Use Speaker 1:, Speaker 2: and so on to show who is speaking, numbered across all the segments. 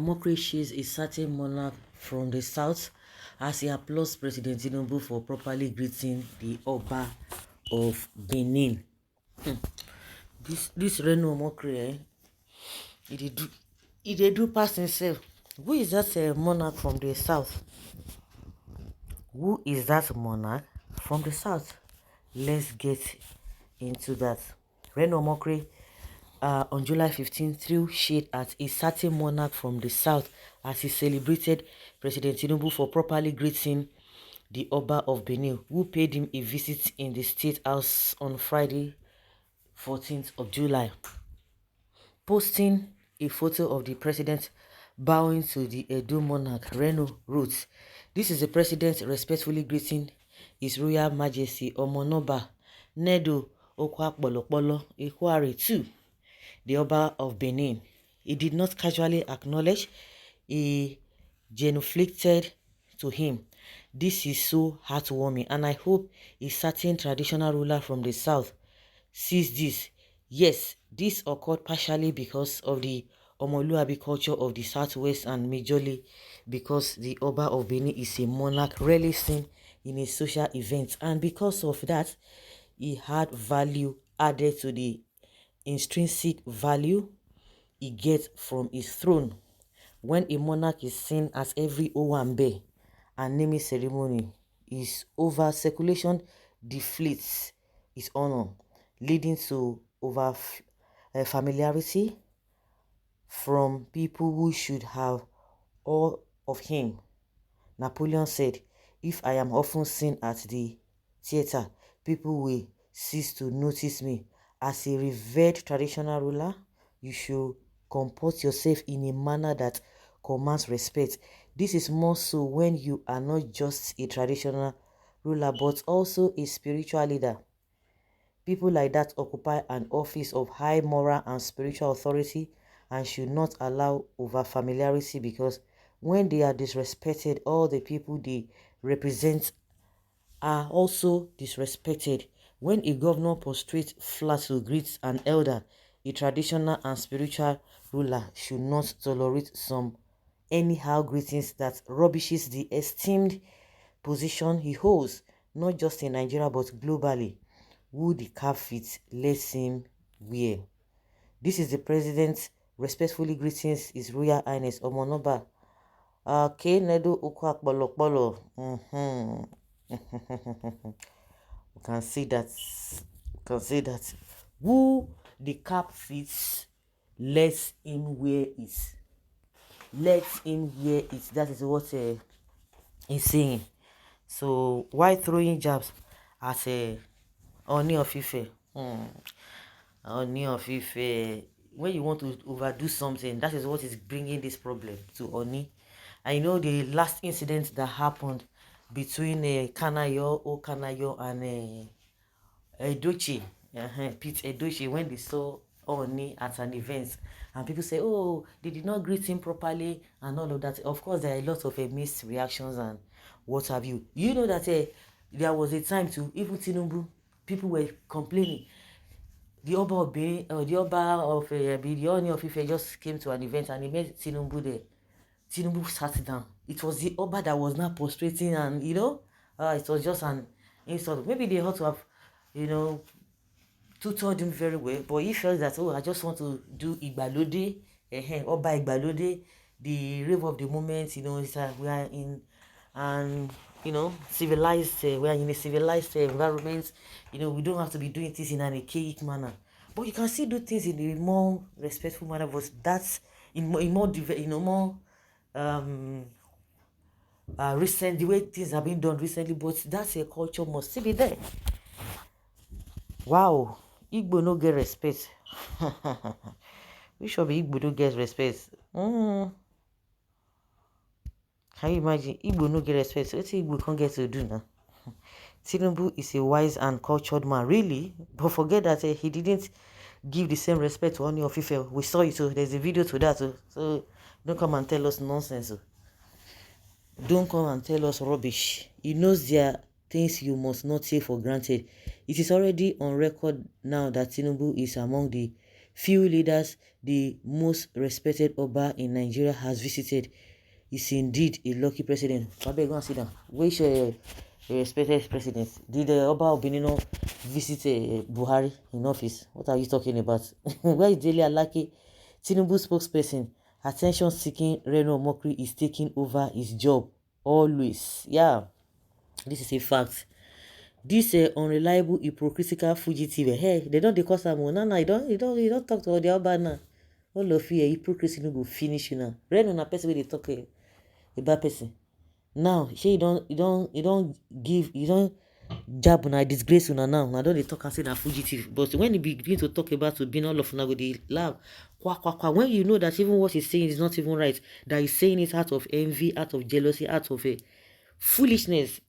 Speaker 1: Omokri shares a certain monarch from the south as he applauds President Tinubu for properly greeting the Oba of Benin. This Reno Omokri, he dey do pass himself. Who is that monarch from the south? Who is that monarch from the south? Let's get into that. Reno Omokri on July 15th threw shade at a certain monarch from the south as he celebrated President Tinubu for properly greeting the Oba of Benin, who paid him a visit in the State House on Friday, 14th of July. Posting a photo of the president bowing to the Edo monarch, Reno wrote, "This is the president respectfully greeting His Royal Majesty Omonoba Nedo Okwakbolokpolo Ekwari II, the Oba of Benin." He did not casually acknowledge, he genuflected to him. "This is so heartwarming, and I hope a certain traditional ruler from the south sees this. Yes, this occurred partially because of the Omoluabi culture of the southwest and majorly because the Oba of Benin is a monarch rarely seen in a social event, and because of that, he had value added to the intrinsic value he gets from his throne. When a monarch is seen as every Owambe and naming ceremony is over, circulation deflates his honor, leading to over familiarity from people who should have all of him." Napoleon said, "If I am often seen at the theater, people will cease to notice me. As a revered traditional ruler, you should comport yourself in a manner that commands respect. This is more so when you are not just a traditional ruler but also a spiritual leader. People like that occupy an office of high moral and spiritual authority and should not allow over familiarity, because when they are disrespected, all the people they represent are also disrespected. When a governor prostrates flat to greet an elder, a traditional and spiritual ruler should not tolerate some anyhow greetings that rubbishes the esteemed position he holds, not just in Nigeria but globally. Who the cap fits, lets him wear. This is the president respectfully greetings His Royal Highness Omonoba Nedo Okwakbolokpolo." You can see that. You can see that. Who the cap fits, lets him wear it. Let him wear it. That is what he's saying. So why throwing jabs at Ooni of Ife? Ooni of Ife. When you want to overdo something, that is what is bringing this problem to Ooni. I know the last incident that happened between Kanayo and Edochie, Pete Edochie, when they saw Ooni at an event, and people say, "Oh, they did not greet him properly," and all of that. Of course, there are a lot of mixed reactions and what have you. You know that there was a time to even Tinubu, people were complaining. The Oba of Benin, the Oba of the Ooni of Ife just came to an event and he met Tinubu there. Tinubu sat down. It was the Oba that was not prostrating, and it was just an insult. Maybe they ought to have, tutored him very well, but he felt that, "Oh, I just want to do Igbalode, Oba Igbalode, the rave of the moment, it's we are in and civilized, we are in a civilized environment, we don't have to be doing things in an archaic manner, but you can still do things in a more respectful manner." But that's in more recent, the way things have been done recently, but that's a culture must still be there. Wow, Igbo no get respect. Which of Igbo no get respect? Can you imagine? Igbo no get respect. So what Igbo can't get to do now? Tinubu is a wise and cultured man, really, but forget that he didn't give the same respect to Ooni of Ife. We saw it, so there's a video to that. So don't come and tell us nonsense. Don't come and tell us rubbish. He knows there are things you must not take for granted. It is already on record now that Tinubu is among the few leaders the most respected Oba in Nigeria has visited is indeed a lucky president. I beg, go and sit down. Which respected president? Did the Oba of Benin visit Buhari in office? What are you talking about? Where is Dele Alake? Tinubu spokesperson, attention-seeking Reno Omokri is taking over his job. Always. Yeah, this is a fact. This unreliable, hypocritical fugitive, hey, they don't cause am. No, you don't talk to the Oba now. All of you, hypocrisy no go finish you now. Reno na person wey dey talk about person. Now, you don't give, you don't jab una disgrace una now. Now don't they talk and say na fugitive. But when you begin to talk about to being all of una go dey laugh. When you know that even what he's saying is not even right, that he's saying it out of envy, out of jealousy, out of foolishness,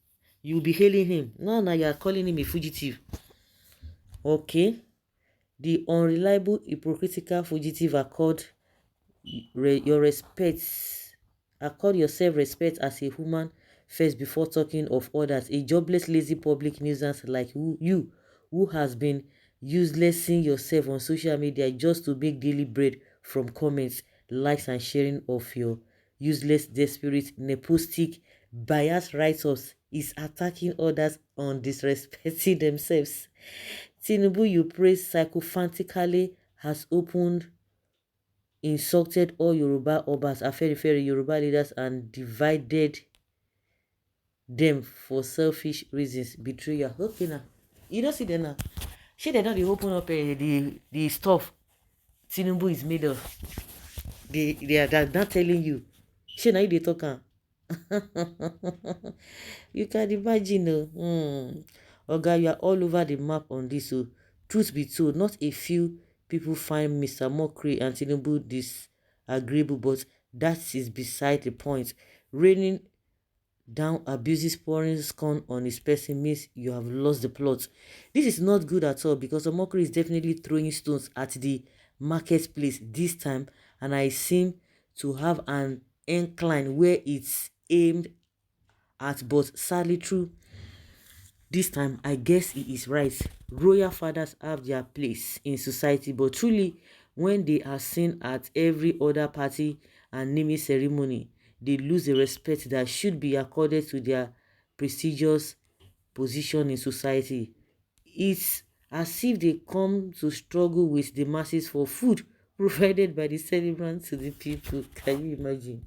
Speaker 1: you'll be hailing him. Now you are calling him a fugitive. Okay? The unreliable, hypocritical fugitive accord your respect. Accord yourself respect as a human first before talking of others. A jobless, lazy public nuisance like you who has been uselessing yourself on social media just to make daily bread from comments, likes, and sharing of your useless, desperate, nepotistic, biased write-ups is attacking others on disrespecting themselves. Tinubu, you praise sycophantically, has opened, insulted all Yoruba Obas, Afenifere Yoruba leaders, and divided them for selfish reasons. Betrayal. Okay now. You don't see them now. She they don't open up the stuff Tinubu is made of. They're not telling you. She now they talk. You can imagine. Oga, you are all over the map on this. So, truth be told, not a few people find Mr. Omokri and Tinubu disagreeable, but that is beside the point. Raining down abuses, pouring scorn on his person means you have lost the plot. This is not good at all because Omokri is definitely throwing stones at the marketplace this time, and I seem to have an incline where it's aimed at, but sadly true. This time, I guess he is right. Royal fathers have their place in society, but truly, when they are seen at every other party and naming ceremony, they lose the respect that should be accorded to their prestigious position in society. It's as if they come to struggle with the masses for food provided by the celebrants to the people. Can you imagine?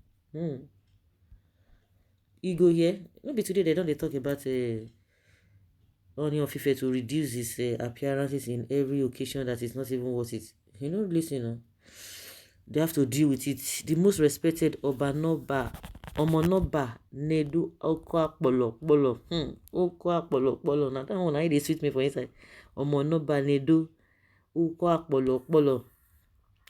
Speaker 1: Ego here. Maybe today they don't talk about Ooni of Ife to reduce his appearances in every occasion that is not even worth it. You know, listen, they have to deal with it. The most respected Omonoba Nedu Okwa Polo. Now that one I dey sweet me for inside. Omonoba Nedu Okwa Polo.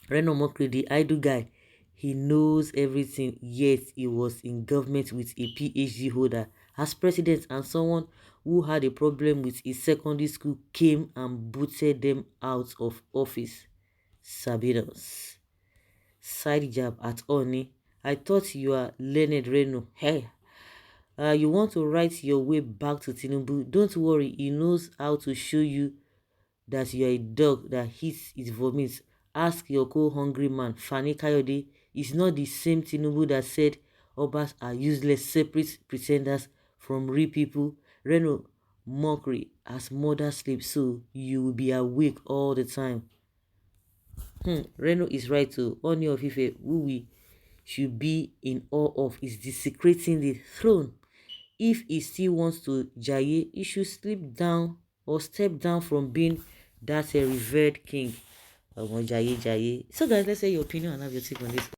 Speaker 1: Reno Omokri, the idle guy. He knows everything, yet he was in government with a PhD holder as president, and someone who had a problem with his secondary school came and booted them out of office. Sabinos. Side jab at Ooni. I thought you are learned, Reno. Hey, you want to write your way back to Tinubu? Don't worry, he knows how to show you that you are a dog that eats its vomit. Ask your co-hungry man, Fani Kayode. Is not the same Tinubu that said Obas are useless, separate pretenders from real people. Reno Omokri as mother sleep, so you will be awake all the time. Reno is right to Ooni of Ife, who we should be in awe of, is desecrating the throne. If he still wants to jaye, he should slip down or step down from being that revered king. Jaye. So guys, let's say your opinion and have your take on this.